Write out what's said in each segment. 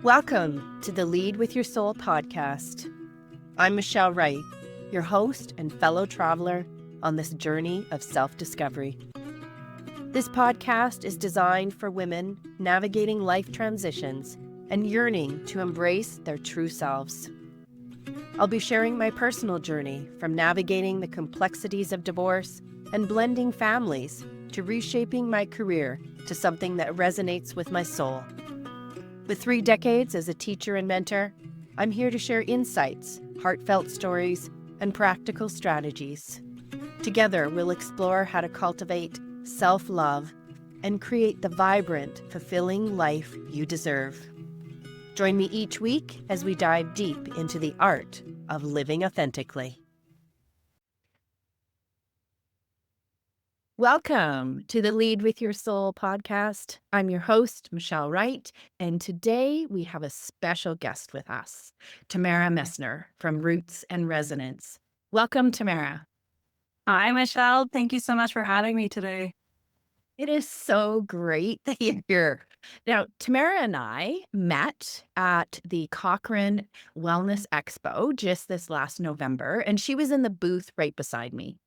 Welcome to the Lead with Your Soul podcast. I'm Michelle Wright, your host and fellow traveler on this journey of self-discovery. This podcast is designed for women navigating life transitions and yearning to embrace their true selves. I'll be sharing my personal journey from navigating the complexities of divorce and blending families to reshaping my career to something that resonates with my soul. With 3 decades as a teacher and mentor, I'm here to share insights, heartfelt stories, and practical strategies. Together, we'll explore how to cultivate self-love and create the vibrant, fulfilling life you deserve. Join me each week as we dive deep into the art of living authentically. Welcome to the Lead with Your Soul podcast. I'm your host, Michelle Wright, and today we have a special guest with us, Tamara Messner from Roots and Resonance. Welcome, Tamara. Hi, Michelle. Thank you so much for having me today. It is so great that you're here. Now, Tamara and I met at the Cochrane Wellness Expo just this last November, and she was in the booth right beside me.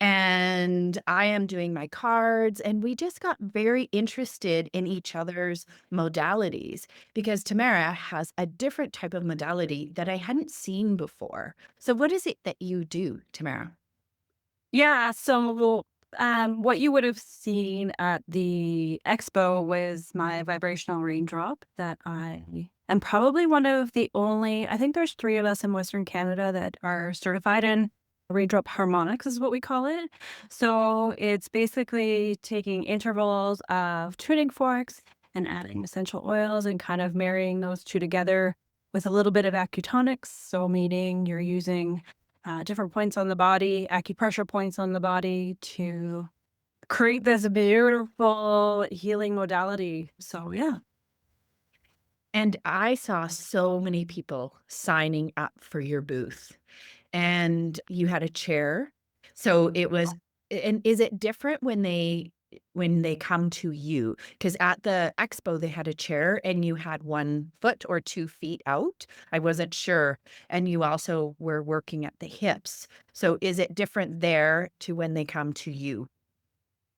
And I am doing my cards, and we just got very interested in each other's modalities because Tamara has a different type of modality that I hadn't seen before. So what is it that you do, Tamara? Yeah, so what you would have seen at the expo was my vibrational raindrop that I am probably one of the only, I think there's 3 of us in Western Canada that are certified in raindrop harmonics is what we call it. So it's basically taking intervals of tuning forks and adding essential oils and kind of marrying those two together with a little bit of acutonics. So meaning you're using different points on the body, acupressure points on the body to create this beautiful healing modality. So yeah. And I saw so many people signing up for your booth, and you had a chair. So it was, and is it different when they come to you? Because at the expo they had a chair and you had 1 foot or 2 feet out. I wasn't sure. And you also were working at the hips. So is it different there to when they come to you?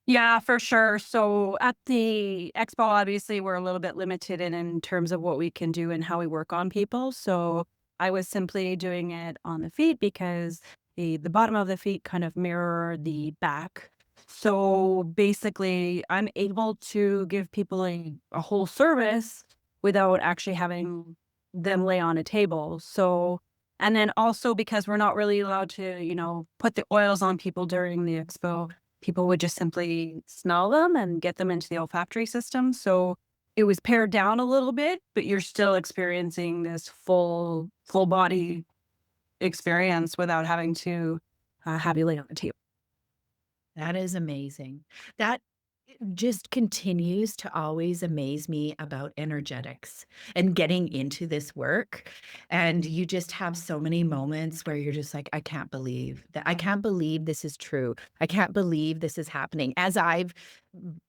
Yeah, for sure. So at the expo, obviously, we're a little bit limited in terms of what we can do and how we work on people. So I was simply doing it on the feet because the bottom of the feet kind of mirror the back. So basically, I'm able to give people a whole service without actually having them lay on a table. So, and then also because we're not really allowed to, put the oils on people during the expo, people would just simply smell them and get them into the olfactory system. So it was pared down a little bit, but you're still experiencing this full body experience without having to have you lay on the table. That is amazing. That just continues to always amaze me about energetics and getting into this work. And you just have so many moments where you're just like, I can't believe that. I can't believe this is true. I can't believe this is happening. As I've,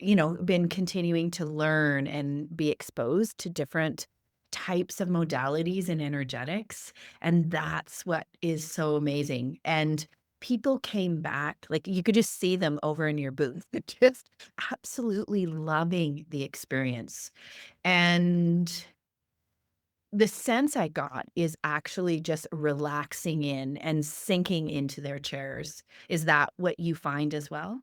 been continuing to learn and be exposed to different types of modalities and energetics. And that's what is so amazing. And people came back, like, you could just see them over in your booth, just absolutely loving the experience. And the sense I got is actually just relaxing in and sinking into their chairs. Is that what you find as well?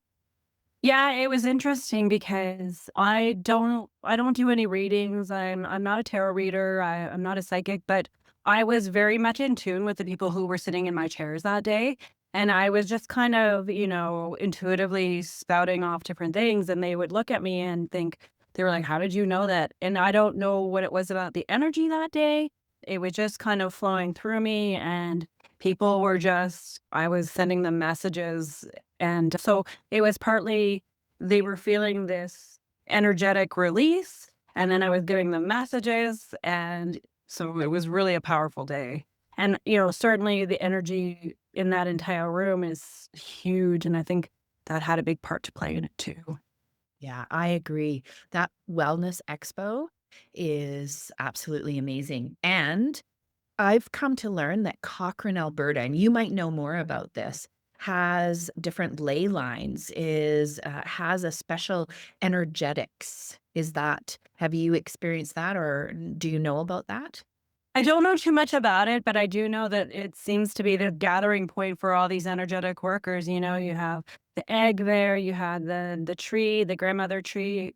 Yeah, it was interesting because I don't do any readings. I'm not a tarot reader. I'm not a psychic, but I was very much in tune with the people who were sitting in my chairs that day. And I was just kind of, intuitively spouting off different things. And they would look at me and think, they were like, how did you know that? And I don't know what it was about the energy that day. It was just kind of flowing through me. And people were just, I was sending them messages. And so it was partly they were feeling this energetic release, and then I was giving them messages, and so it was really a powerful day. And, certainly the energy in that entire room is huge, and I think that had a big part to play in it too. Yeah, I agree. That wellness expo is absolutely amazing. And I've come to learn that Cochrane, Alberta, and you might know more about this, has different ley lines, has a special energetics. Have you experienced that, or do you know about that? I don't know too much about it, but I do know that it seems to be the gathering point for all these energetic workers. You know, you have the egg there, you had the tree, the grandmother tree.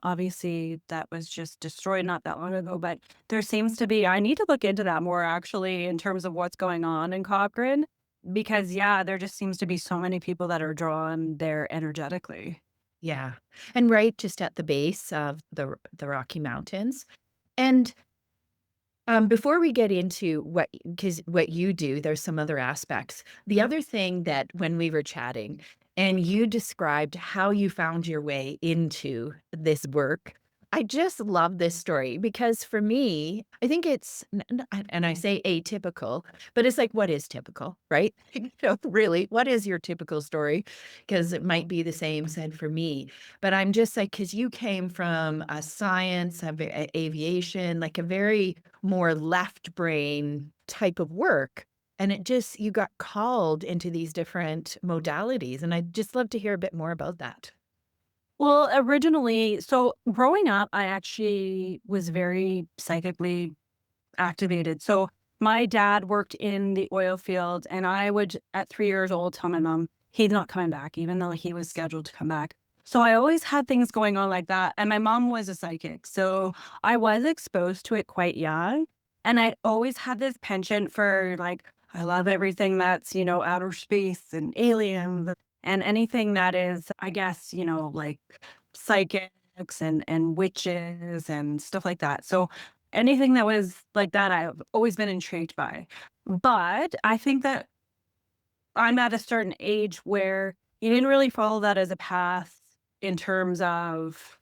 Obviously, that was just destroyed not that long ago, but there seems to be, I need to look into that more actually in terms of what's going on in Cochrane, because yeah, there just seems to be so many people that are drawn there energetically. Yeah. And right just at the base of the Rocky Mountains. And before we get into what you do, there's some other aspects. The other thing that when we were chatting and you described how you found your way into this work, I just love this story because for me, I think it's, and I say atypical, but it's like, what is typical, right? Really, what is your typical story? Because it might be the same said for me. But I'm just like, because you came from a science, aviation, like a very more left brain type of work. And you got called into these different modalities. And I'd just love to hear a bit more about that. Well, originally, so growing up, I actually was very psychically activated. So my dad worked in the oil field, and I would, at 3 years old, tell my mom he's not coming back, even though he was scheduled to come back. So I always had things going on like that. And my mom was a psychic. So I was exposed to it quite young. And I always had this penchant for like, I love everything that's, outer space and aliens and anything that is, I guess, like psychics and witches and stuff like that. So anything that was like that, I've always been intrigued by. But I think that I'm at a certain age where you didn't really follow that as a path in terms of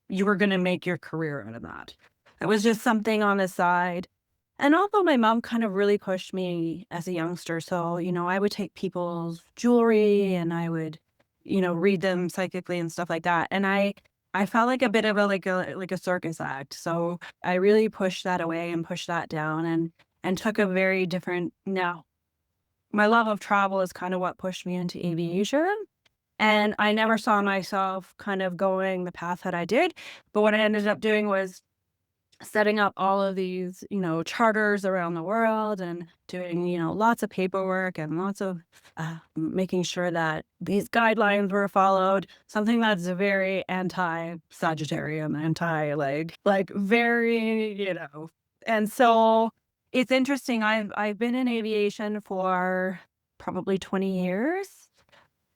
you were going to make your career out of that. It was just something on the side. And although my mom kind of really pushed me as a youngster, so, I would take people's jewelry and I would, read them psychically and stuff like that. And I felt like a bit of a circus act. So I really pushed that away and pushed that down and took a very different now. My love of travel is kind of what pushed me into aviation. And I never saw myself kind of going the path that I did. But what I ended up doing was setting up all of these, charters around the world and doing, lots of paperwork and lots of making sure that these guidelines were followed. Something that's very anti-Sagittarian, like very, And so it's interesting. I've been in aviation for probably 20 years.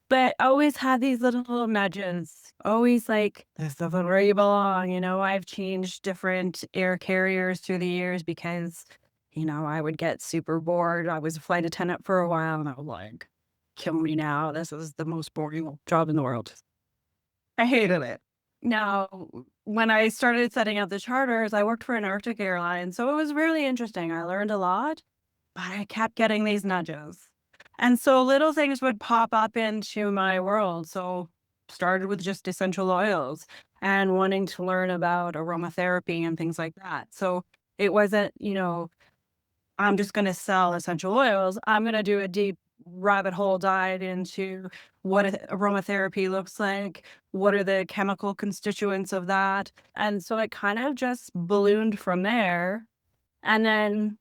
But I always had these little nudges, always like, "This isn't where you belong," I've changed different air carriers through the years because, I would get super bored. I was a flight attendant for a while, and I was like, "Kill me now. This is the most boring job in the world." I hated it. Now, when I started setting up the charters, I worked for an Arctic airline, so it was really interesting. I learned a lot, but I kept getting these nudges. And so little things would pop up into my world. So started with just essential oils and wanting to learn about aromatherapy and things like that. So it wasn't, I'm just going to sell essential oils. I'm going to do a deep rabbit hole dive into what aromatherapy looks like, what are the chemical constituents of that. And so it kind of just ballooned from there. And then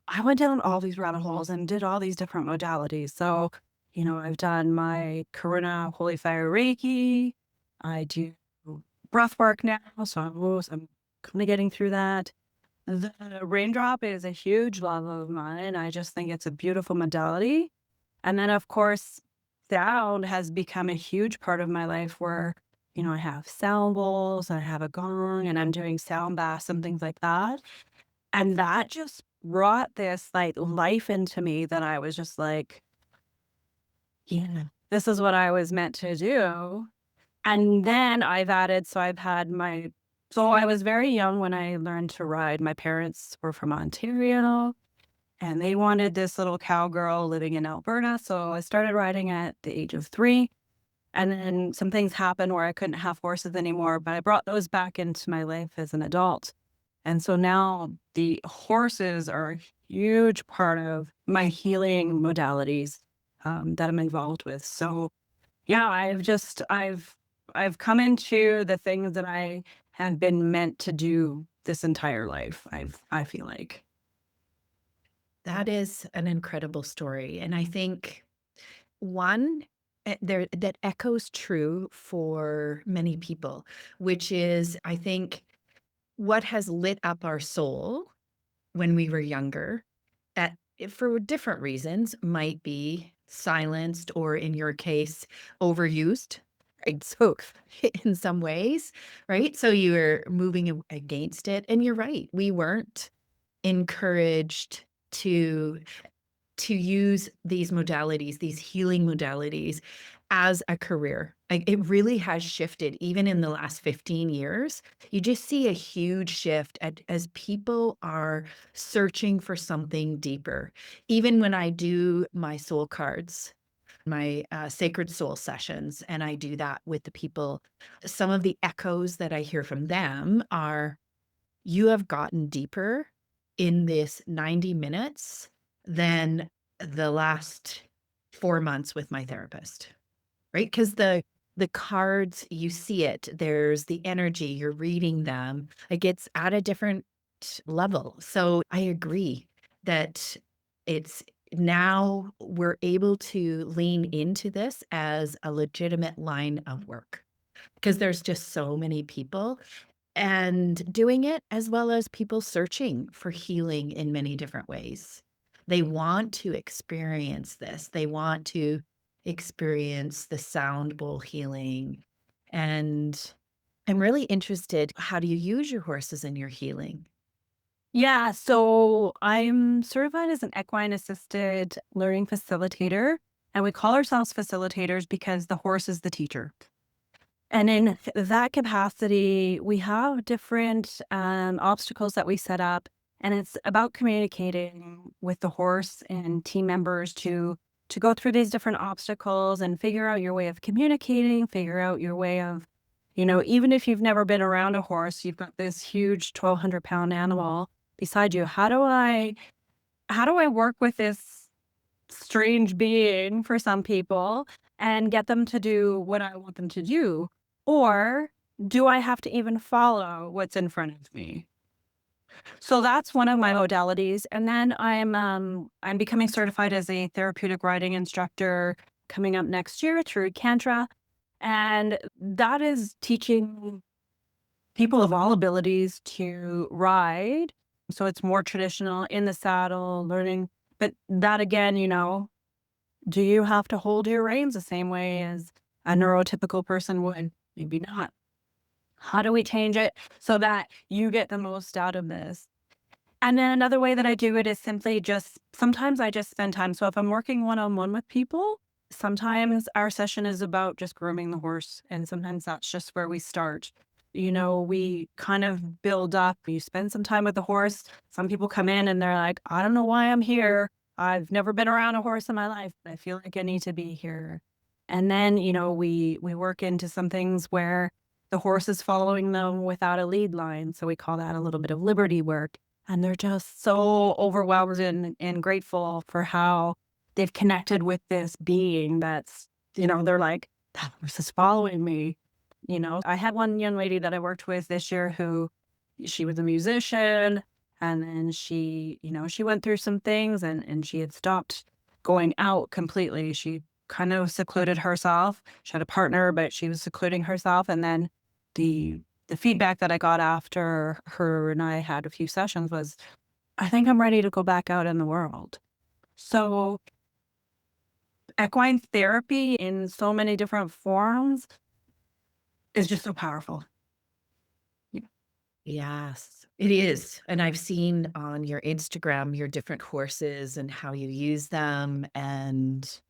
I went down all these rabbit holes and did all these different modalities. So, I've done my Karuna Holy Fire Reiki. I do breath work now. So I'm kind of getting through that. The Raindrop is a huge love of mine. I just think it's a beautiful modality. And then, of course, sound has become a huge part of my life where, I have sound bowls, I have a gong, and I'm doing sound baths and things like that. And that just brought this, like, life into me that I was just like, "Yeah, this is what I was meant to do." And then so I was very young when I learned to ride. My parents were from Ontario, and they wanted this little cowgirl living in Alberta, so I started riding at the age of 3. And then some things happened where I couldn't have horses anymore, but I brought those back into my life as an adult. And so now the horses are a huge part of my healing modalities that I'm involved with. So yeah, I've come into the things that I have been meant to do this entire life. I feel like. That is an incredible story. And I think one there that echoes true for many people, which is, I think, what has lit up our soul when we were younger, at for different reasons, might be silenced or, in your case, overused, right? So, in some ways, right? So you were moving against it, and you're right. We weren't encouraged to use these modalities, these healing modalities, as a career. Like, it really has shifted even in the last 15 years. You just see a huge shift as people are searching for something deeper. Even when I do my soul cards, my sacred soul sessions, and I do that with the people, some of the echoes that I hear from them are, you have gotten deeper in this 90 minutes than the last 4 months with my therapist, right? Because the cards, you see it, there's the energy, you're reading them, like, it's at a different level. So I agree that it's now we're able to lean into this as a legitimate line of work, because there's just so many people and doing it, as well as people searching for healing in many different ways. They want to experience this. They want to experience the sound bowl healing. And I'm really interested, how do you use your horses in your healing? Yeah, so I'm certified as an equine-assisted learning facilitator, and we call ourselves facilitators because the horse is the teacher. And in that capacity, we have different obstacles that we set up, and it's about communicating with the horse and team members to go through these different obstacles and figure out your way of communicating, figure out your way of, even if you've never been around a horse, you've got this huge 1,200-pound animal beside you. How do I work with this strange being for some people and get them to do what I want them to do? Or do I have to even follow what's in front of me? So that's one of my modalities. And then I'm becoming certified as a therapeutic riding instructor coming up next year through Cantra. And that is teaching people of all abilities to ride. So it's more traditional in the saddle, learning. But that again, do you have to hold your reins the same way as a neurotypical person would? Maybe not. How do we change it so that you get the most out of this? And then another way that I do it is simply sometimes I just spend time. So if I'm working one-on-one with people, sometimes our session is about just grooming the horse. And sometimes that's just where we start. We kind of build up. You spend some time with the horse. Some people come in and they're like, I don't know why I'm here. I've never been around a horse in my life, but I feel like I need to be here. And then, we work into some things where the horse is following them without a lead line. So we call that a little bit of liberty work. And they're just so overwhelmed and grateful for how they've connected with this being that's, they're like, that horse is following me. I had one young lady that I worked with this year who she was a musician, and then she went through some things and she had stopped going out completely. She kind of secluded herself. She had a partner, but she was secluding herself. And then the feedback that I got after her and I had a few sessions was, I think I'm ready to go back out in the world. So equine therapy in so many different forms is just so powerful. Yes, it is. And I've seen on your Instagram your different horses and how you use them. And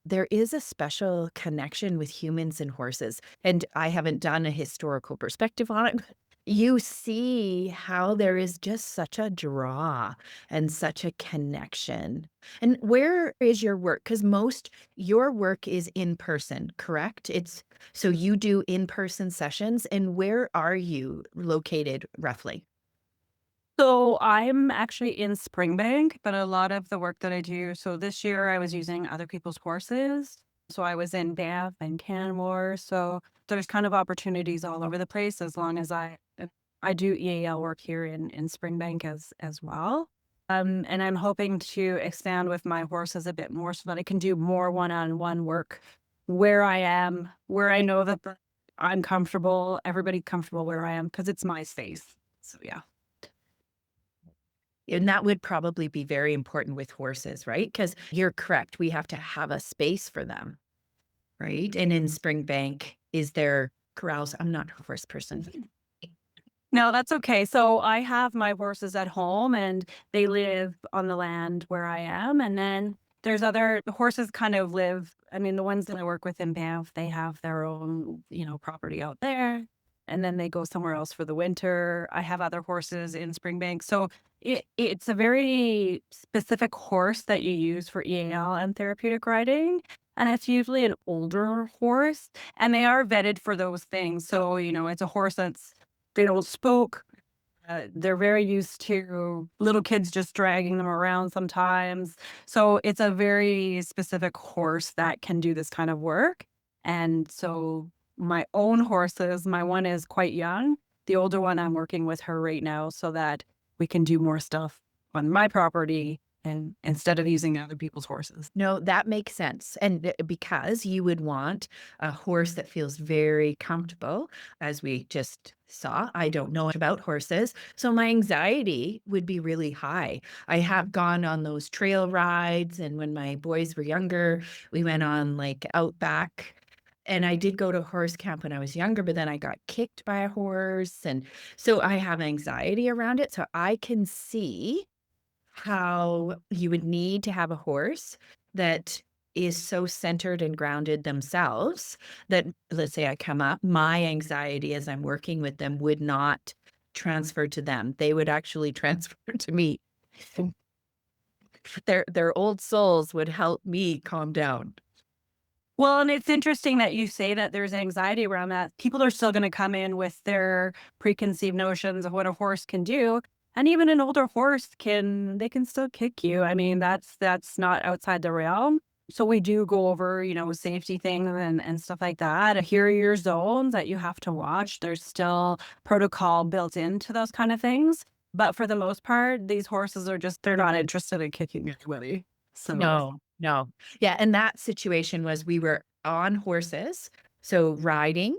there is a special connection with humans and horses. And I haven't done a historical perspective on it. But you see how there is just such a draw and such a connection. And where is your work? Because most your work is in person, correct? It's so you do in-person sessions. And where are you located roughly? So I'm actually in Springbank, but a lot of the work that I do, so this year I was using other people's horses. So I was in Banff and Canmore. So there's kind of opportunities all over the place as long as I do EAL work here in Springbank as well. And I'm hoping to expand with my horses a bit more so that I can do more one-on-one work where I am, where I know that I'm comfortable, everybody comfortable where I am, because it's my space. So yeah. And that would probably be very important with horses, right? Because you're correct. We have to have a space for them, right? And in Springbank, is there corrals? I'm not a horse person. No, that's okay. So I have my horses at home and they live on the land where I am. And then there's the horses kind of live, I mean, the ones that I work with in Banff, they have their own, property out there. And then they go somewhere else for the winter. I have other horses in Springbank. So it's a very specific horse that you use for EAL and therapeutic riding. And it's usually an older horse and they are vetted for those things. So, it's a horse they don't spook. They're very used to little kids just dragging them around sometimes. So it's a very specific horse that can do this kind of work. And so my own horses, my one is quite young. The older one, I'm working with her right now so that we can do more stuff on my property and instead of using other people's horses. No, that makes sense. And because you would want a horse that feels very comfortable, as we just saw. I don't know about horses, so my anxiety would be really high. I have gone on those trail rides, and when my boys were younger, we went on like Outback. And I did go to horse camp when I was younger, but then I got kicked by a horse. And so I have anxiety around it. So I can see how you would need to have a horse that is so centered and grounded themselves that, let's say I come up, my anxiety as I'm working with them would not transfer to them. They would actually transfer to me. Their old souls would help me calm down. Well, and it's interesting that you say that there's anxiety around that. People are still going to come in with their preconceived notions of what a horse can do. And even an older horse they can still kick you. I mean, that's not outside the realm. So we do go over, safety things and stuff like that. Here are your zones that you have to watch. There's still protocol built into those kind of things. But for the most part, these horses they're not interested in kicking anybody. So No. Yeah, and that situation was we were on horses, so riding,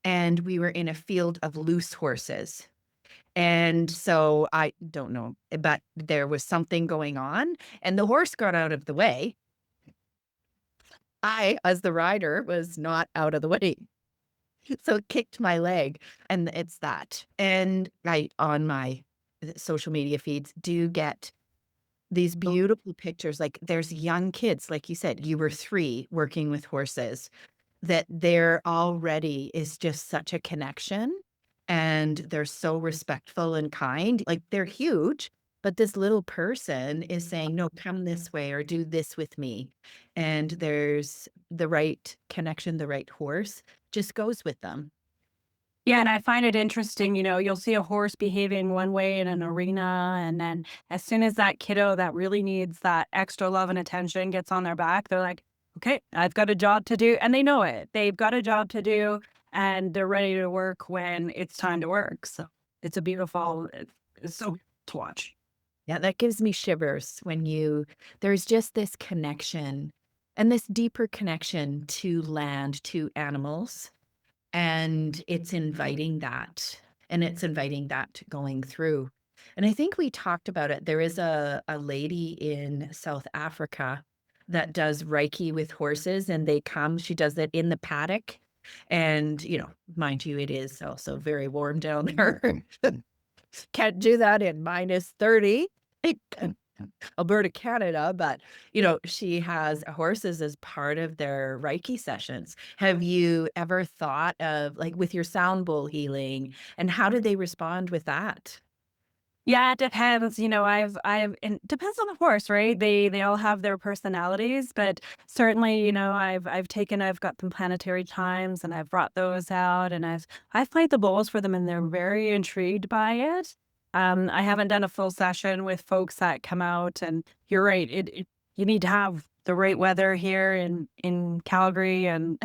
and we were in a field of loose horses. And so I don't know, but there was something going on, and the horse got out of the way. I, as the rider, was not out of the way. So it kicked my leg, and it's that. And I, on my social media feeds, do get these beautiful pictures. Like there's young kids, like you said, you were 3 working with horses, that there already is just such a connection and they're so respectful and kind. Like they're huge, but this little person is saying, no, come this way or do this with me. And there's the right connection, the right horse just goes with them. yeah, and I find it interesting, you'll see a horse behaving one way in an arena, and then as soon as that kiddo that really needs that extra love and attention gets on their back, they're like, okay, I've got a job to do. And they know it. They've got a job to do, and they're ready to work when it's time to work. So it's it's so good to watch. Yeah, that gives me shivers when there's just this connection and this deeper connection to land, to animals. And it's inviting that, and it's inviting that going through. And I think we talked about it. There is a lady in South Africa that does Reiki with horses, and she does it in the paddock. And, mind you, it is also very warm down there. Can't do that in -30. Alberta, Canada, but she has horses as part of their Reiki sessions. Have you ever thought of like with your sound bowl healing, and how do they respond with that? Yeah, it depends. It depends on the horse, right? They all have their personalities, but certainly, I've got some planetary chimes and I've brought those out and I've played the bowls for them and they're very intrigued by it. I haven't done a full session with folks that come out, and you're right. You need to have the right weather here in Calgary, and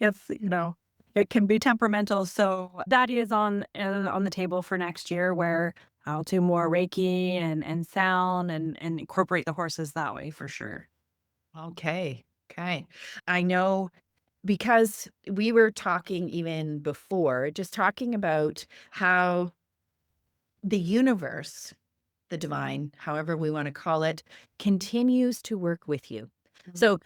it's, it can be temperamental. So that is on the table for next year, where I'll do more Reiki and sound and incorporate the horses that way for sure. Okay. Okay. I know because we were talking even before, just talking about how the universe, the divine, however we want to call it, continues to work with you. So,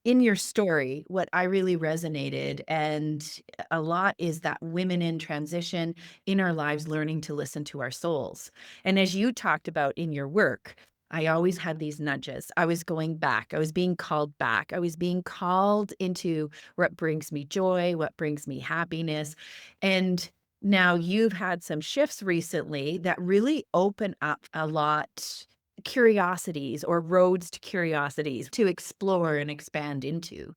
in your story, what I really resonated and a lot is that women in transition in our lives learning to listen to our souls. And as you talked about in your work, I always had these nudges. I was going back. I was being called back. I was being called into what brings me joy, what brings me happiness. And now you've had some shifts recently that really open up a lot curiosities or roads to curiosities to explore and expand into.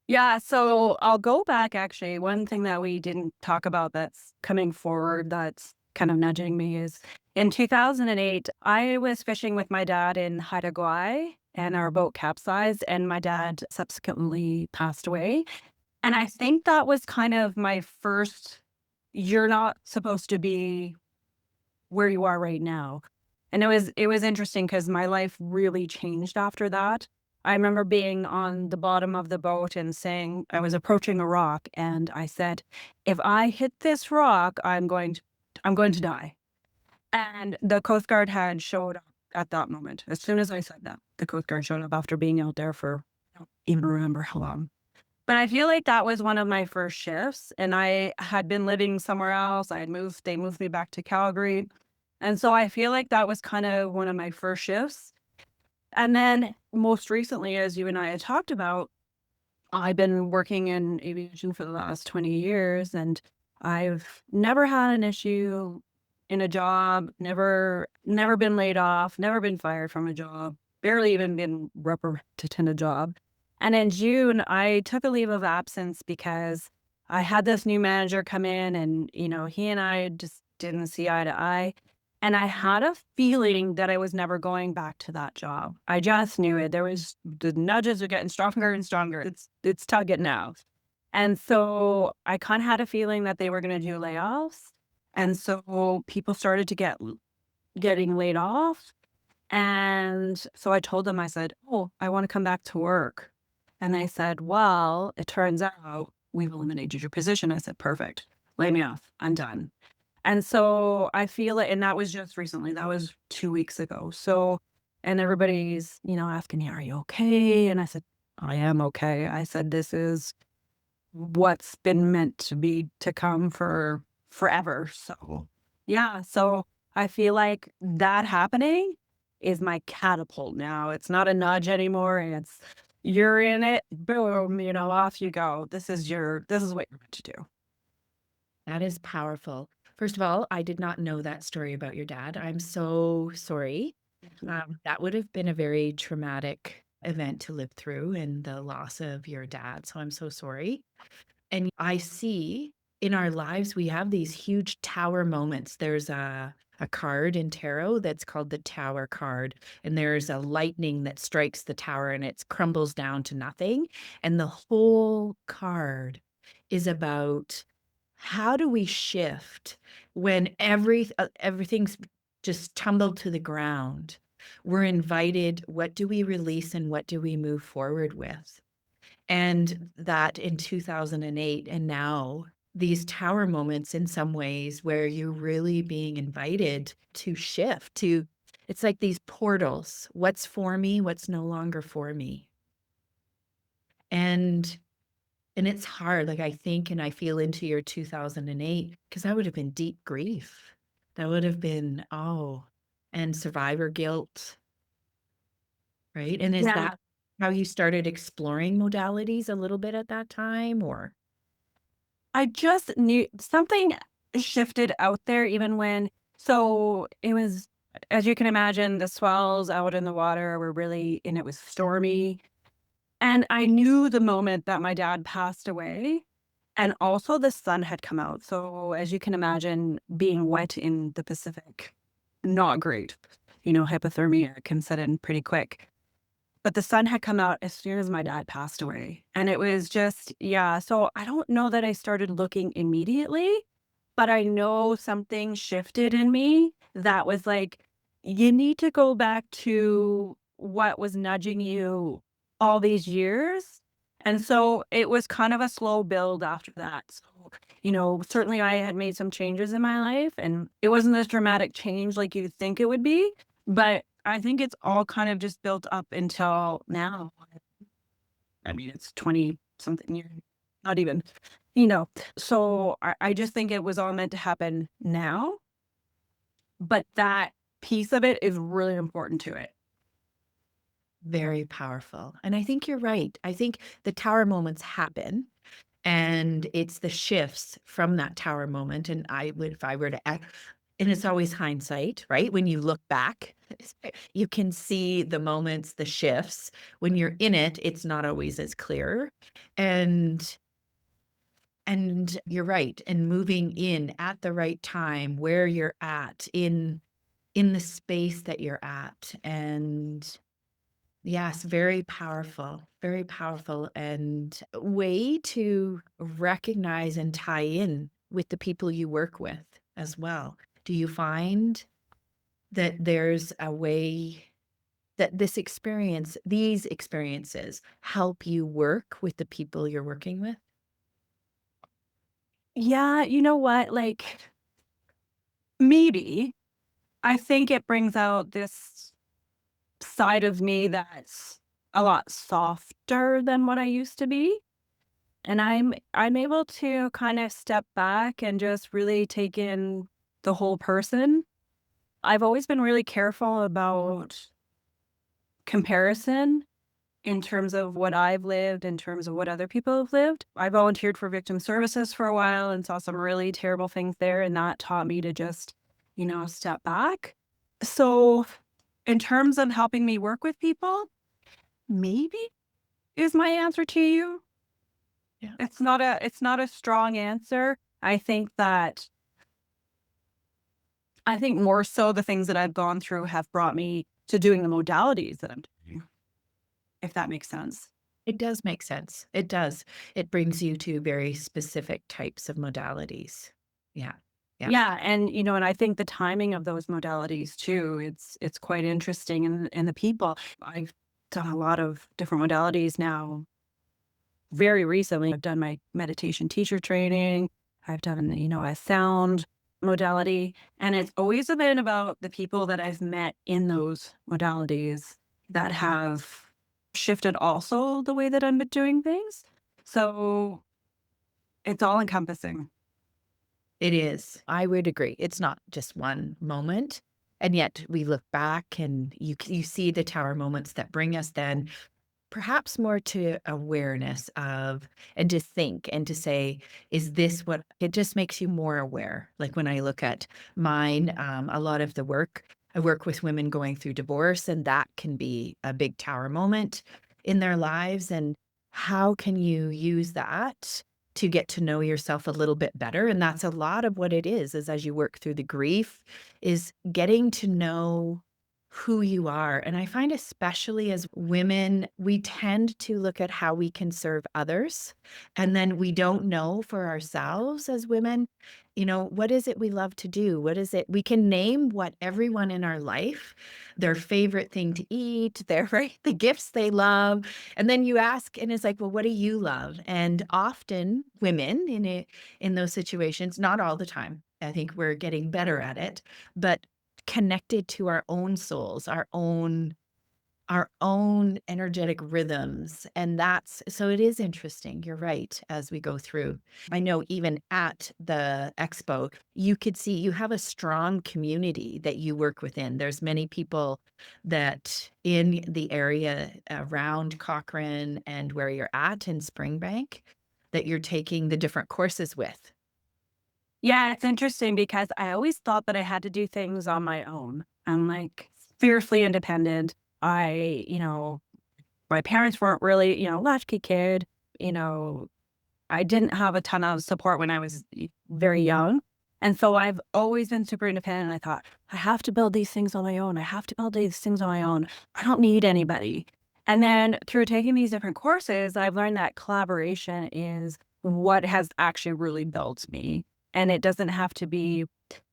Yeah, so I'll go back actually. One thing that we didn't talk about that's coming forward that's kind of nudging me is in 2008, I was fishing with my dad in Haida Gwaii and our boat capsized and my dad subsequently passed away. And I think that was kind of my first, you're not supposed to be where you are right now. And it was interesting because my life really changed after that. I remember being on the bottom of the boat and saying I was approaching a rock and I said, if I hit this rock, I'm going to die. And the Coast Guard had showed up at that moment. As soon as I said that, the Coast Guard showed up after being out there for I don't even remember how long. But I feel like that was one of my first shifts, and I had been living somewhere else. They moved me back to Calgary. And so I feel like that was kind of one of my first shifts. And then most recently, as you and I had talked about, I've been working in aviation for the last 20 years, and I've never had an issue in a job, never been laid off, never been fired from a job, barely even been reprimanded in a job. And in June, I took a leave of absence because I had this new manager come in and, he and I just didn't see eye to eye. And I had a feeling that I was never going back to that job. I just knew it. The nudges are getting stronger and stronger. It's tugging now. And so I kind of had a feeling that they were going to do layoffs. And so people started to getting laid off. And so I told them, I said, oh, I want to come back to work. And they said, well, it turns out we've eliminated your position. I said, perfect. Lay me off. I'm done. And so I feel it. And that was just recently. That was 2 weeks ago. So, and everybody's, asking me, are you okay? And I said, I am okay. I said, this is what's been meant to be to come for forever. So, yeah. So I feel like that happening is my catapult now. It's not a nudge anymore. It's you're in it, boom, off you go. This is what you're meant to do. That is powerful. First of all, I did not know that story about your dad. I'm so sorry. That would have been a very traumatic event to live through and the loss of your dad. So I'm so sorry. And I see in our lives, we have these huge tower moments. There's a card in tarot that's called the Tower card. And there's a lightning that strikes the tower and it crumbles down to nothing. And the whole card is about how do we shift when everything's just tumbled to the ground? We're invited, what do we release and what do we move forward with? And that in 2008 and now, these tower moments in some ways where you're really being invited to shift to, it's like these portals. What's for me? What's no longer for me? And it's hard. Like I think and I feel into your 2008 because that would have been deep grief. That would have been, oh. and survivor guilt, right? And is Yeah. that how you started exploring modalities a little bit at that time, or? I just knew something shifted out there even when so it was, as you can imagine, the swells out in the water were really and it was stormy. And I knew the moment that my dad passed away, and also the sun had come out. So as you can imagine, being wet in the Pacific, not great. Hypothermia can set in pretty quick. But the sun had come out as soon as my dad passed away. And it was just, yeah. So I don't know that I started looking immediately, but I know something shifted in me that was like, you need to go back to what was nudging you all these years. And so it was kind of a slow build after that. So, certainly I had made some changes in my life and it wasn't this dramatic change like you'd think it would be, but I think it's all kind of just built up until now. I mean, it's 20 something years, not even, you know. So I just think it was all meant to happen now, but that piece of it is really important to it. Very powerful. And I think you're right. I think the tower moments happen, and it's the shifts from that tower moment. And if I were to act, and it's always hindsight, right? When you look back, you can see the moments, the shifts. When you're in it, it's not always as clear. And you're right. And moving in at the right time, where you're at in the space that you're at. And yes, very powerful, and a way to recognize and tie in with the people you work with as well. Do you find that there's a way that these experiences help you work with the people you're working with? Yeah, you know what? Like, maybe I think it brings out this side of me that's a lot softer than what I used to be. And I'm able to kind of step back and just really take in the whole person. I've always been really careful about comparison in terms of what I've lived, in terms of what other people have lived. I volunteered for victim services for a while and saw some really terrible things there, and that taught me to just, step back. So, in terms of helping me work with people, maybe is my answer to you. Yeah. It's not a strong answer. I think more so the things that I've gone through have brought me to doing the modalities that I'm doing, if that makes sense. It does make sense. It does. It brings you to very specific types of modalities. Yeah. Yeah. Yeah, and I think the timing of those modalities too, it's quite interesting and the people. I've done a lot of different modalities now. Very recently, I've done my meditation teacher training. I've done, a sound modality, and it's always been about the people that I've met in those modalities that have shifted also the way that I'm doing things. So it's all encompassing. It is. I would agree. It's not just one moment. And yet we look back and you see the tower moments that bring us then perhaps more to awareness of, and to think and to say, is this what it just makes you more aware? Like when I look at mine, a lot of the work, I work with women going through divorce, and that can be a big tower moment in their lives. And how can you use that to get to know yourself a little bit better? And that's a lot of what it is as you work through the grief, is getting to know who you are. And I find, especially as women, we tend to look at how we can serve others. And then we don't know for ourselves as women, what is it we love to do? What is it? We can name what everyone in our life, their favorite thing to eat, right, the gifts they love. And then you ask, and it's like, well, what do you love? And often women in those situations, not all the time, I think we're getting better at it, but connected to our own souls, our own our own energetic rhythms. And that's so it is interesting. You're right. As we go through, I know even at the expo, you could see you have a strong community that you work within. There's many people that in the area around Cochrane and where you're at in Springbank that you're taking the different courses with. Yeah, it's interesting because I always thought that I had to do things on my own. I'm like fiercely independent. My parents weren't really, latchkey kid. You know, I didn't have a ton of support when I was very young. And so I've always been super independent. I thought, I have to build these things on my own. I have to build these things on my own. I don't need anybody. And then through taking these different courses, I've learned that collaboration is what has actually really built me. And it doesn't have to be,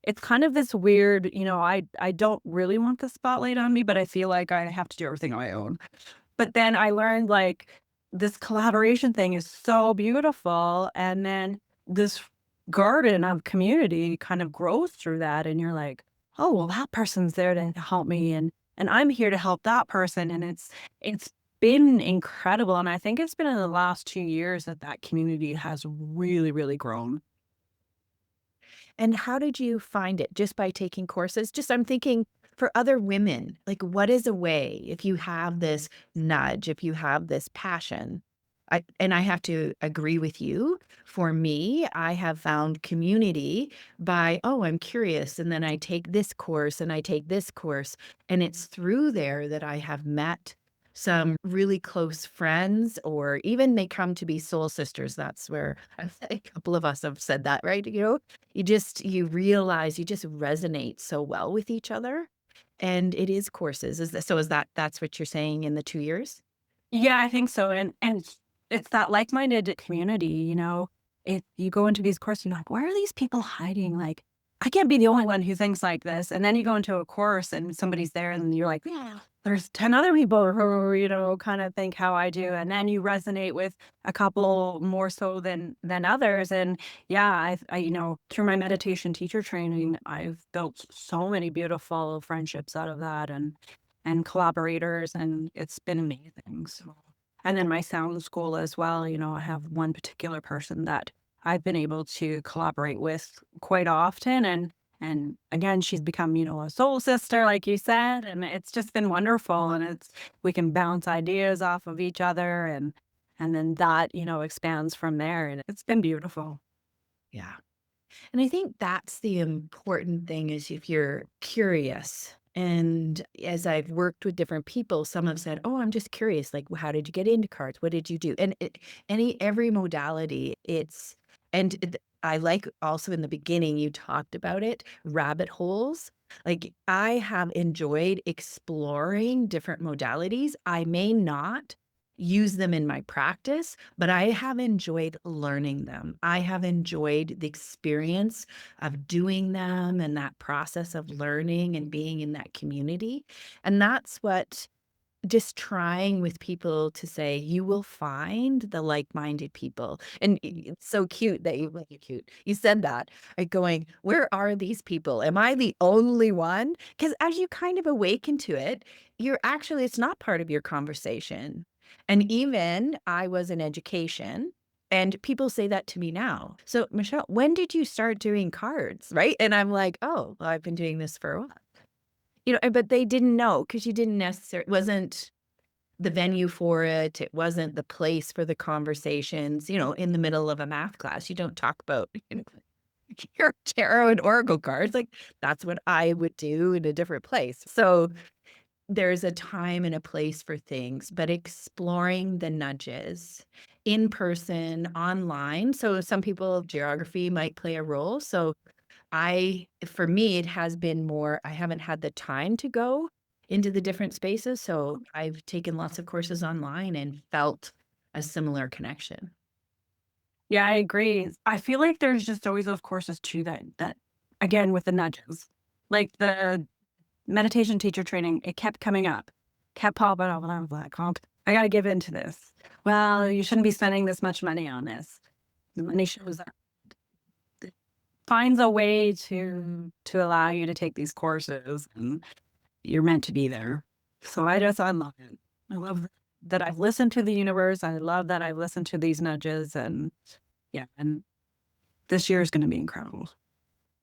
it's kind of this weird, I don't really want the spotlight on me, but I feel like I have to do everything on my own. But then I learned like this collaboration thing is so beautiful. And then this garden of community kind of grows through that. And you're like, oh, well, that person's there to help me. And I'm here to help that person. And it's been incredible. And I think it's been in the last 2 years that that community has really, really grown. And how did you find it? Just by taking courses? Just I'm thinking for other women, like what is a way if you have this nudge, if you have this passion? And I have to agree with you. For me, I have found community by, oh, I'm curious. And then I take this course and I take this course. And it's through there that I have met some really close friends, or even they come to be soul sisters. That's where a couple of us have said that, right? You realize you just resonate so well with each other. And it is courses. That's what you're saying in the 2 years? Yeah, I think so. And it's that like-minded community, If you go into these courses, you're like, where are these people hiding? Like, I can't be the only one who thinks like this. And then you go into a course and somebody's there and you're like, yeah, there's 10 other people who, kind of think how I do. And then you resonate with a couple more so than others. And yeah, through my meditation teacher training, I've built so many beautiful friendships out of that and collaborators, and it's been amazing. So, and then my sound school as well, I have one particular person that I've been able to collaborate with quite often. And again, she's become, a soul sister, like you said, and it's just been wonderful. And we can bounce ideas off of each other and then that, expands from there. And it's been beautiful. Yeah. And I think that's the important thing is if you're curious. And as I've worked with different people, some have said, "Oh, I'm just curious. Like, how did you get into cards? What did you do?" And every modality, I like also in the beginning you talked about it, rabbit holes. Like I have enjoyed exploring different modalities. I may not use them in my practice, but I have enjoyed learning them. I have enjoyed the experience of doing them and that process of learning and being in that community. And that's what just trying with people to say, you will find the like-minded people. And it's so cute that you said that, like going, where are these people? Am I the only one? Because as you kind of awaken to it, it's not part of your conversation. And even I was in education and people say that to me now. So Michelle, when did you start doing cards? Right. And I'm like, oh, well, I've been doing this for a while. But they didn't know because you didn't necessarily, it wasn't the venue for it. It wasn't the place for the conversations, in the middle of a math class. You don't talk about, your tarot and oracle cards. Like that's what I would do in a different place. So there's a time and a place for things, but exploring the nudges in person, online. So some people, geography might play a role. So for me, it has been more, I haven't had the time to go into the different spaces. So I've taken lots of courses online and felt a similar connection. Yeah, I agree. I feel like there's just always those courses too that again with the nudges. Like the meditation teacher training, it kept coming up, kept popping up, and I was like, oh, I gotta give in to this. Well, you shouldn't be spending this much money on this. The money shows up. It finds a way to allow you to take these courses and you're meant to be there. So I love it. I love that I've listened to the universe. I love that I've listened to these nudges, and yeah, and this year is going to be incredible.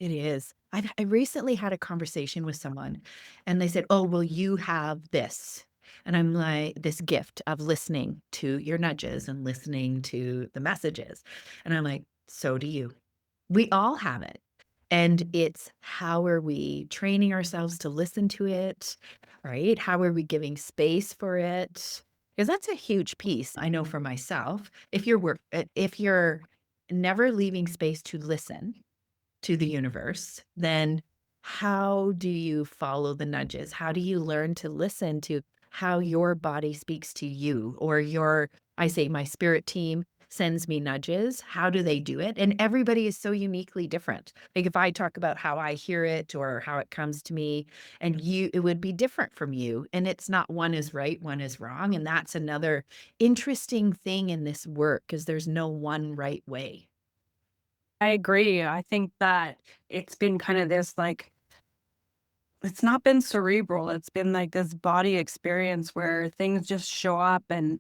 It is. I recently had a conversation with someone and they said, "Oh, well, you have this." And I'm like, this gift of listening to your nudges and listening to the messages. And I'm like, so do you. We all have it. And it's how are we training ourselves to listen to it, right? How are we giving space for it? Because that's a huge piece. I know for myself, if you're never leaving space to listen to the universe, then how do you follow the nudges? How do you learn to listen to how your body speaks to you or I say my spirit team sends me nudges. How do they do it? And everybody is so uniquely different. Like if I talk about how I hear it or how it comes to me and it would be different from you. And it's not one is right, one is wrong. And that's another interesting thing in this work because there's no one right way. I agree. I think that it's been kind of this like, it's not been cerebral. It's been like this body experience where things just show up, and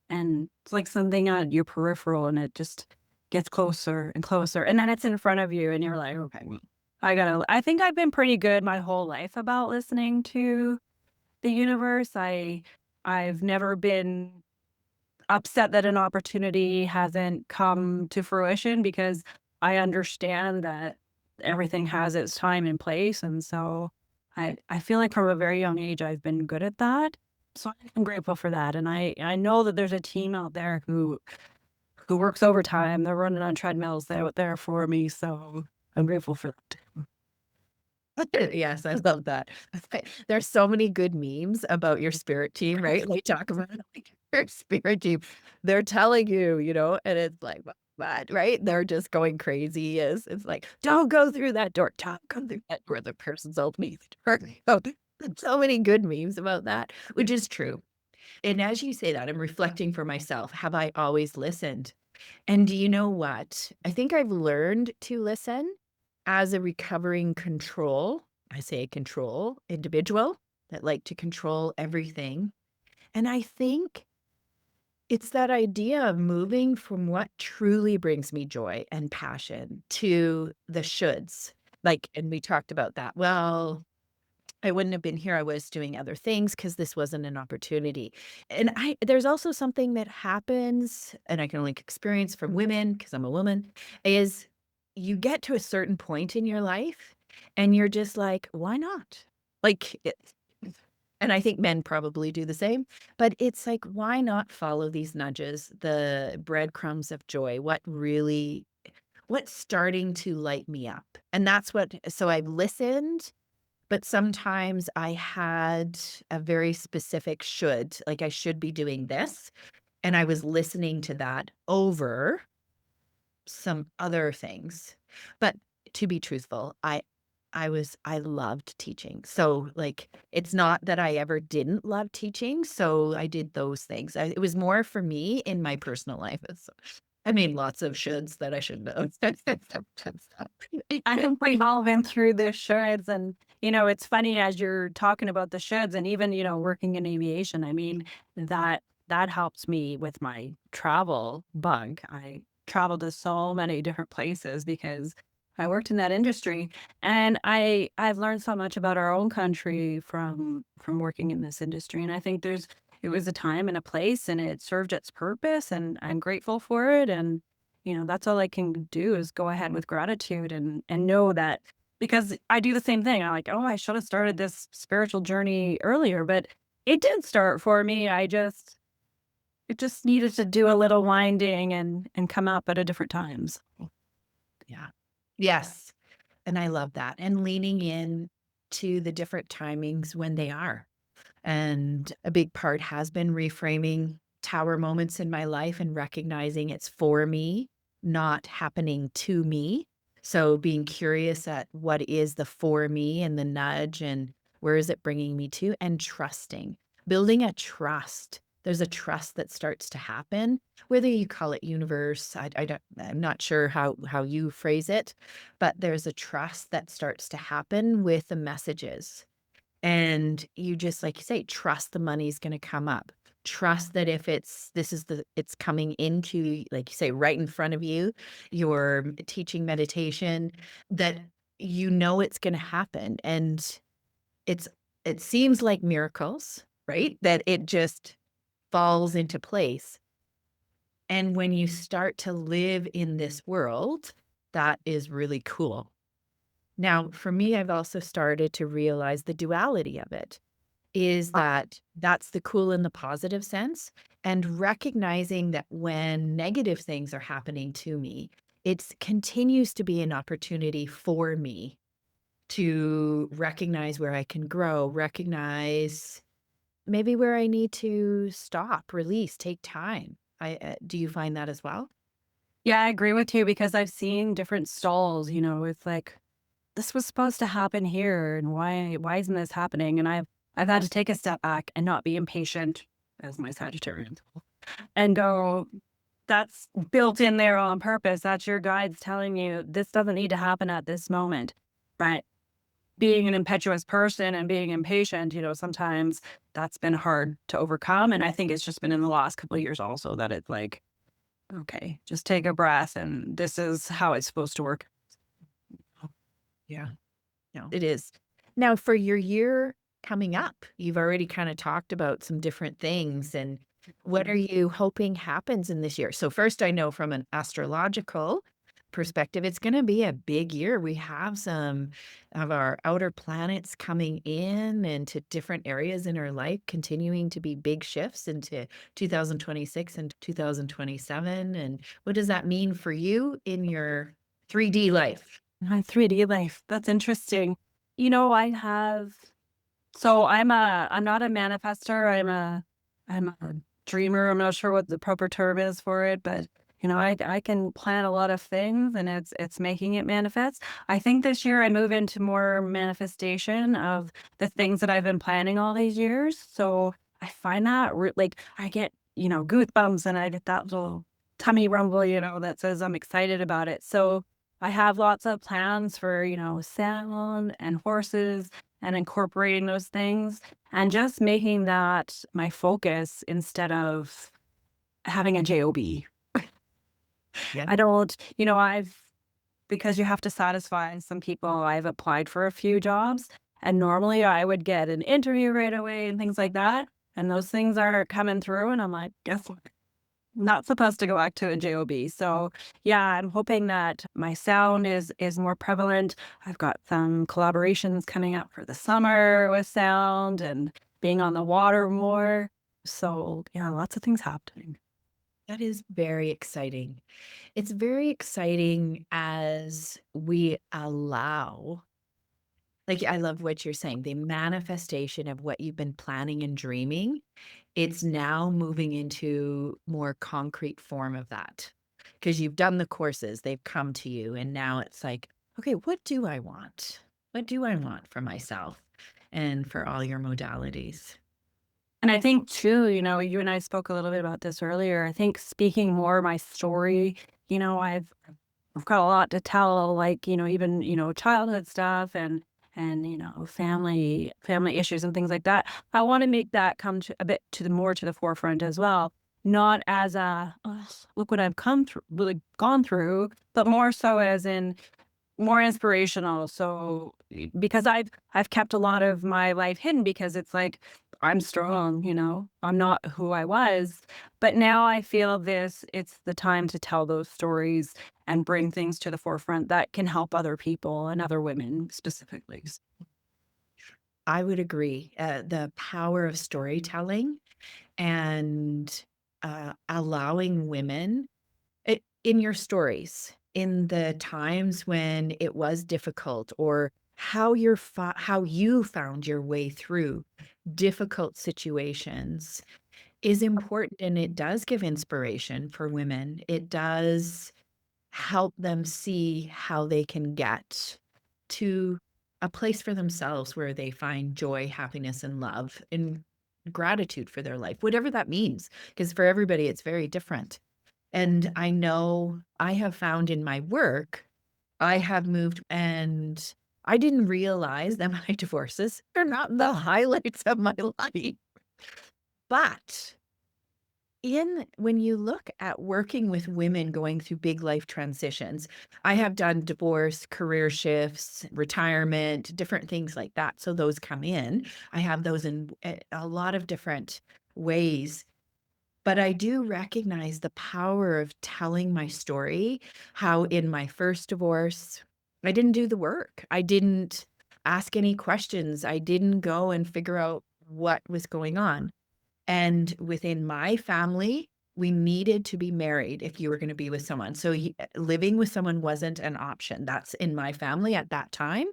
it's like something on your peripheral, and it just gets closer and closer. And then it's in front of you and you're like, okay, well, I think I've been pretty good my whole life about listening to the universe. I've never been upset that an opportunity hasn't come to fruition because I understand that everything has its time and place. And so I feel like from a very young age, I've been good at that. So I'm grateful for that. And I know that there's a team out there who works overtime. They're running on treadmills. They're out there for me. So I'm grateful for that. Yes, I love that. There's so many good memes about your spirit team, right? They talk about like your spirit team. They're telling you, and it's like, what, right? They're just going crazy. It's like, don't go through that door. Don't go through that door. The person's opening the door. Oh, there's so many good memes about that, which is true. And as you say that, I'm reflecting for myself. Have I always listened? And do you know what? I think I've learned to listen as a recovering I say control individual that like to control everything. And I think it's that idea of moving from what truly brings me joy and passion to the shoulds. Like, and we talked about that. Well, I wouldn't have been here. I was doing other things because this wasn't an opportunity. And there's also something that happens, and I can only experience from women because I'm a woman, is you get to a certain point in your life and you're just like, why not? Like, and I think men probably do the same, but it's like, why not follow these nudges, the breadcrumbs of joy? What's starting to light me up? And so I've listened, but sometimes I had a very specific like I should be doing this. And I was listening to that over some other things. But to be truthful, I loved teaching. So like, it's not that I ever didn't love teaching. So I did those things. It was more for me in my personal life. I made lots of shoulds that I shouldn't have. I think we've all been through the shoulds, and it's funny as you're talking about the shoulds, and even working in aviation. I mean that helps me with my travel bug. I traveled to so many different places because I worked in that industry, and I've learned so much about our own country from working in this industry, and I think it was a time and a place, and it served its purpose, and I'm grateful for it. And that's all I can do is go ahead with gratitude and know that, because I do the same thing. I'm like, oh, I should have started this spiritual journey earlier, but it did start for me. It just needed to do a little winding and come up at a different times. Yeah. Yes. And I love that. And leaning in to the different timings when they are. And a big part has been reframing tower moments in my life and recognizing it's for me, not happening to me. So being curious at what is the for me and the nudge and where is it bringing me to, and trusting, building a trust. There's a trust that starts to happen, whether you call it universe. I'm not sure how you phrase it, but there's a trust that starts to happen with the messages. And you just, like you say, trust the money's going to come up. Trust that if it's coming into, like you say, right in front of you, you're teaching meditation, that you know it's going to happen. And it's, it seems like miracles, right? That it just falls into place. And when you start to live in this world, that is really cool. Now, for me, I've also started to realize the duality of it is that that's the cool in the positive sense, and recognizing that when negative things are happening to me, it continues to be an opportunity for me to recognize where I can grow, recognize maybe where I need to stop, release, take time. Do you find that as well? Yeah, I agree with you because I've seen different stalls, with like, this was supposed to happen here, and why isn't this happening? And I've had to take a step back and not be impatient as my Sagittarian and go, that's built in there on purpose. That's your guides telling you this doesn't need to happen at this moment. But being an impetuous person and being impatient, sometimes that's been hard to overcome. And I think it's just been in the last couple of years also that it's like, okay, just take a breath, and this is how it's supposed to work. Yeah. No, it is. Now, for your year coming up, you've already kind of talked about some different things. And what are you hoping happens in this year? So first, I know from an astrological perspective, it's going to be a big year. We have some of our outer planets coming in into different areas in our life, continuing to be big shifts into 2026 and 2027. And what does that mean for you in your 3D life? My 3D life. That's interesting. I have, so I'm not a manifester. I'm a dreamer. I'm not sure what the proper term is for it, but I can plan a lot of things, and it's making it manifest. I think this year I move into more manifestation of the things that I've been planning all these years. So I find that like I get, goosebumps, and I get that little tummy rumble, that says I'm excited about it. So I have lots of plans for, sound and horses and incorporating those things and just making that my focus instead of having a job. Yeah. I don't, because you have to satisfy some people, I've applied for a few jobs, and normally I would get an interview right away and things like that. And those things are coming through, and I'm like, guess what? Not supposed to go back to a job. So yeah, I'm hoping that my sound is more prevalent. I've got some collaborations coming up for the summer with sound and being on the water more. So yeah, lots of things happening. That is very exciting. It's very exciting as we allow, like, I love what you're saying, the manifestation of what you've been planning and dreaming. It's now moving into more concrete form of that because you've done the courses, they've come to you, and now it's like, okay, what do I want? What do I want for myself and for all your modalities? And I think too, you and I spoke a little bit about this earlier. I think speaking more my story, I've got a lot to tell, like, even, childhood stuff and, family issues and things like that. I want to make that come to a bit to the more to the forefront as well. Not as a, "Oh, look what I've come through, really gone through, but more so as in more inspirational. So because I've kept a lot of my life hidden because it's like I'm strong, I'm not who I was. But now I feel it's the time to tell those stories and bring things to the forefront that can help other people and other women specifically. I would agree. The power of storytelling and allowing women in your stories, in the times when it was difficult, or how how you found your way through difficult situations, is important, and it does give inspiration for women. It does help them see how they can get to a place for themselves where they find joy, happiness, and love, and gratitude for their life, whatever that means, because for everybody it's very different. And I know I have found in my work, I have moved, and I didn't realize that my divorces are not the highlights of my life. But when you look at working with women going through big life transitions, I have done divorce, career shifts, retirement, different things like that. So those come in. I have those in a lot of different ways. But I do recognize the power of telling my story, how in my first divorce, I didn't do the work. I didn't ask any questions. I didn't go and figure out what was going on. And within my family, we needed to be married if you were going to be with someone. So living with someone wasn't an option. That's in my family at that time.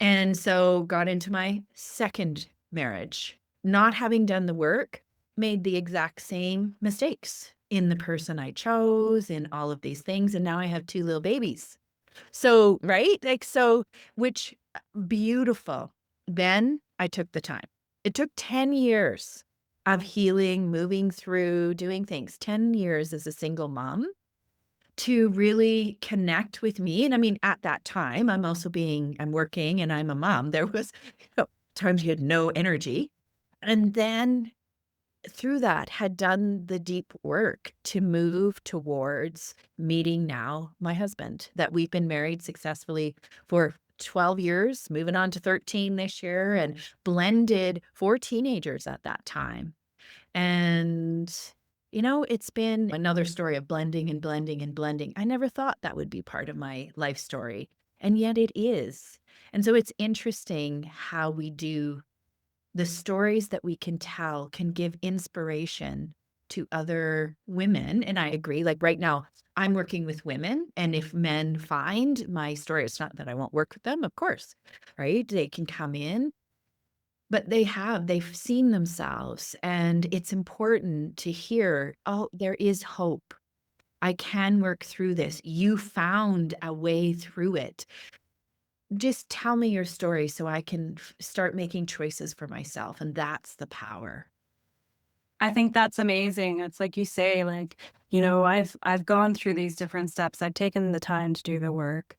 And so got into my second marriage, not having done the work, made the exact same mistakes in the person I chose, in all of these things. And now I have 2 little babies. So, right? Which beautiful. Then I took the time. It took 10 years of healing, moving through, doing things, 10 years as a single mom to really connect with me. And I mean, at that time, I'm working and I'm a mom. There was times you had no energy. And then through that had done the deep work to move towards meeting now my husband, that we've been married successfully for 12 years, moving on to 13 this year, and blended 4 teenagers at that time. And, it's been another story of blending and blending and blending. I never thought that would be part of my life story, and yet it is. And so it's interesting how the stories that we can tell can give inspiration to other women. And I agree, like right now, I'm working with women. And if men find my story, it's not that I won't work with them, of course, right? They can come in, but they've seen themselves. And it's important to hear, oh, there is hope. I can work through this. You found a way through it. Just tell me your story so I can start making choices for myself. And that's the power. I think that's amazing. It's like you say, like, I've gone through these different steps. I've taken the time to do the work.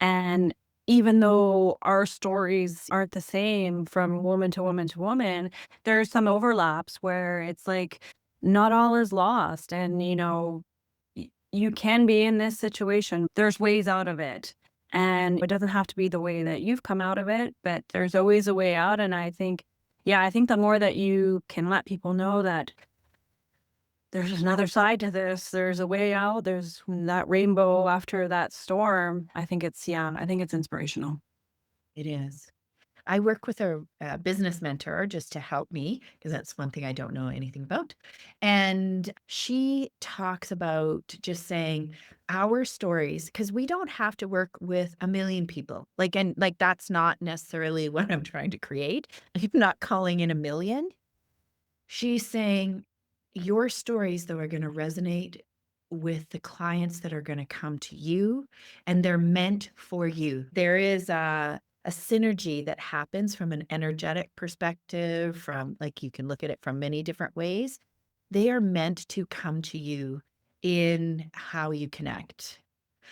And even though our stories aren't the same from woman to woman to woman, there's some overlaps where it's like not all is lost. And, you can be in this situation. There's ways out of it. And it doesn't have to be the way that you've come out of it, but there's always a way out. And I think the more that you can let people know that there's another side to this, there's a way out, there's that rainbow after that storm, I think it's inspirational. It is. I work with a business mentor just to help me, because that's one thing I don't know anything about. And she talks about just saying our stories, because we don't have to work with a million people. And that's not necessarily what I'm trying to create. I'm not calling in a million. She's saying your stories, though, are going to resonate with the clients that are going to come to you, and they're meant for you. There is a synergy that happens from an energetic perspective, from you can look at it from many different ways. They are meant to come to you in how you connect.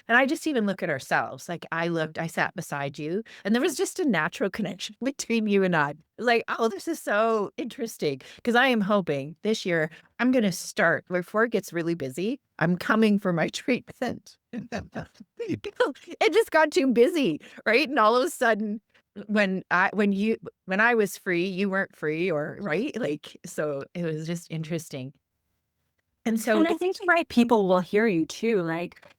And I just even look at ourselves. I sat beside you, and there was just a natural connection between you and I. Oh, this is so interesting. Because I am hoping this year I'm going to start before it gets really busy. I'm coming for my treatment. It just got too busy, right? And all of a sudden, when I was free, you weren't free, or right? So it was just interesting. And so And I think the right people will hear you too.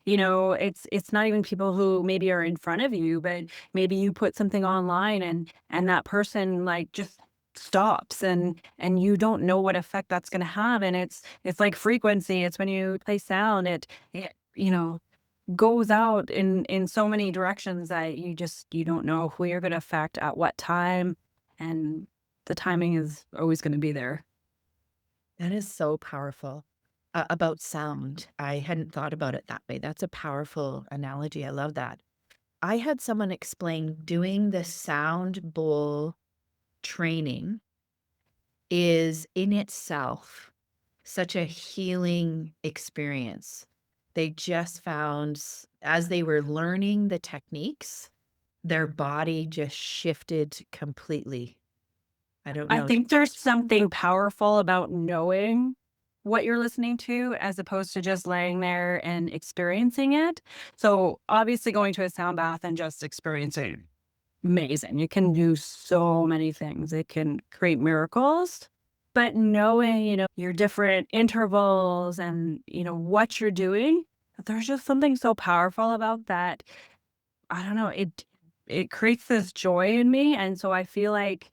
It's not even people who maybe are in front of you, but maybe you put something online and that person just stops and you don't know what effect that's going to have. And it's like frequency. It's when you play sound, it goes out in so many directions that you don't know who you're going to affect at what time, and the timing is always going to be there. that is so powerful. About sound. I hadn't thought about it that way. That's a powerful analogy. I love that. I had someone explain doing the sound bowl training is in itself such a healing experience. They just found as they were learning the techniques their body just shifted completely. I don't I know. think there's something powerful about knowing what you're listening to as opposed to just laying there and experiencing it. So obviously going to a sound bath and just experiencing amazing. You can do so many things. It can create miracles. But knowing, your different intervals and, what you're doing, there's just something so powerful about that. I don't know, it creates this joy in me. And so I feel like,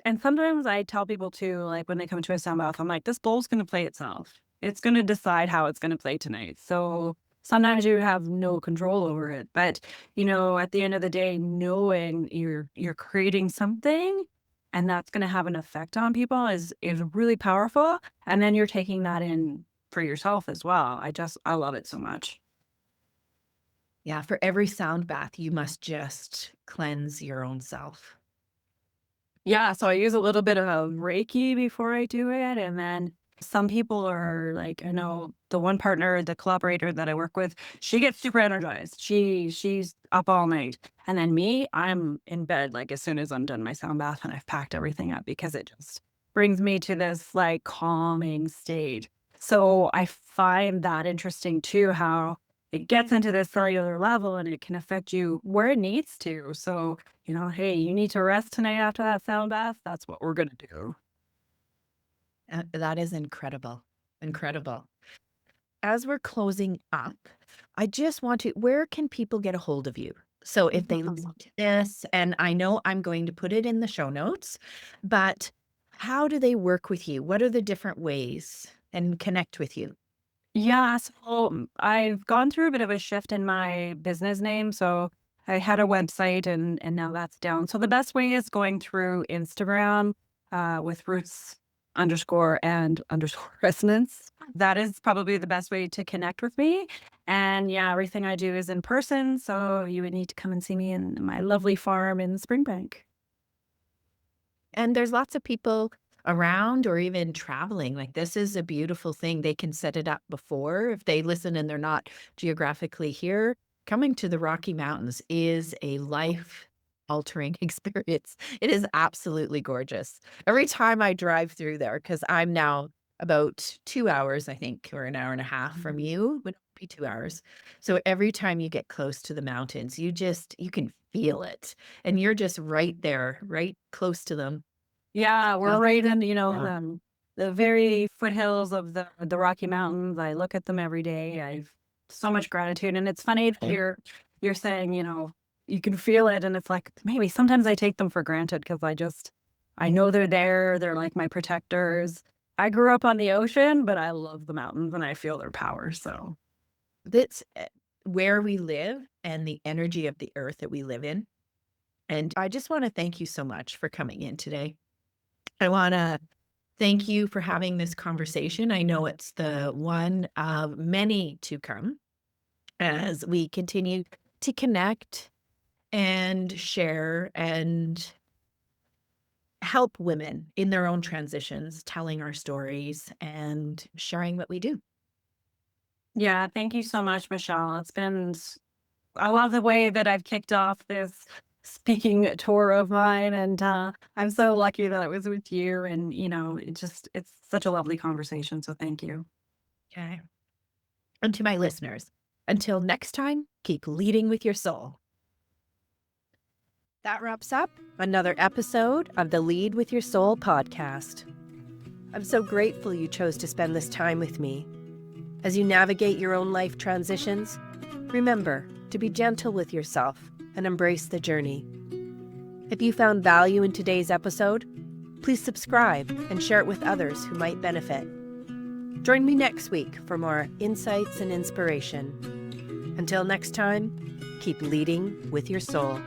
and sometimes I tell people too, like when they come to a sound bath, I'm like, this bowl's going to play itself. It's going to decide how it's going to play tonight. So sometimes you have no control over it. But, at the end of the day, knowing you're creating something and that's going to have an effect on people is really powerful. And then you're taking that in for yourself as well. I love it so much. Yeah, for every sound bath, you must just cleanse your own self. Yeah, so I use a little bit of Reiki before I do it, and then some people are like, I know the one partner, the collaborator that I work with, she gets super energized. She's up all night. And then me, I'm in bed like as soon as I'm done my sound bath and I've packed everything up because it just brings me to this like calming state. So I find that interesting too, how it gets into this cellular level and it can affect you where it needs to. So hey, you need to rest tonight after that sound bath. That's what we're going to do. That is incredible. Incredible. As we're closing up, I just want to, where can people get a hold of you? So if they listen to this, and I know I'm going to put it in the show notes, but how do they work with you? What are the different ways and connect with you? Yeah, so I've gone through a bit of a shift in my business name. So I had a website and now that's down. So the best way is going through Instagram with roots underscore and underscore resonance. That is probably the best way to connect with me. And yeah, everything I do is in person. So you would need to come and see me in my lovely farm in Springbank. And there's lots of people around or even traveling. Like, this is a beautiful thing. They can set it up before if they listen and they're not geographically here. Coming to the Rocky Mountains is a life altering experience. It is absolutely gorgeous. Every time I drive through there, because I'm now about 2 hours, I think, or an hour and a half from you, would be 2 hours. So every time you get close to the mountains, you can feel it. And you're just right there, right close to them. Yeah, we're right in, Yeah. the very foothills of the Rocky Mountains. I look at them every day. I've so much gratitude. And it's funny that you're saying, you can feel it. And it's like maybe sometimes I take them for granted because I know they're there. They're like my protectors. I grew up on the ocean, but I love the mountains and I feel their power. So That's where we live and the energy of the earth that we live in. And I just want to thank you so much for coming in today. I want to thank you for having this conversation. I know it's the one of many to come as we continue to connect and share and help women in their own transitions, telling our stories and sharing what we do. yeah, thank you so much, Michelle. I love the way that I've kicked off this speaking tour of mine. And I'm so lucky that it was with you. And, it's such a lovely conversation. So thank you. Okay. And to my listeners, until next time, keep leading with your soul. That wraps up another episode of the Lead with Your Soul podcast. I'm so grateful you chose to spend this time with me. As you navigate your own life transitions, remember to be gentle with yourself and embrace the journey. If you found value in today's episode, please subscribe and share it with others who might benefit. Join me next week for more insights and inspiration. Until next time, keep leading with your soul.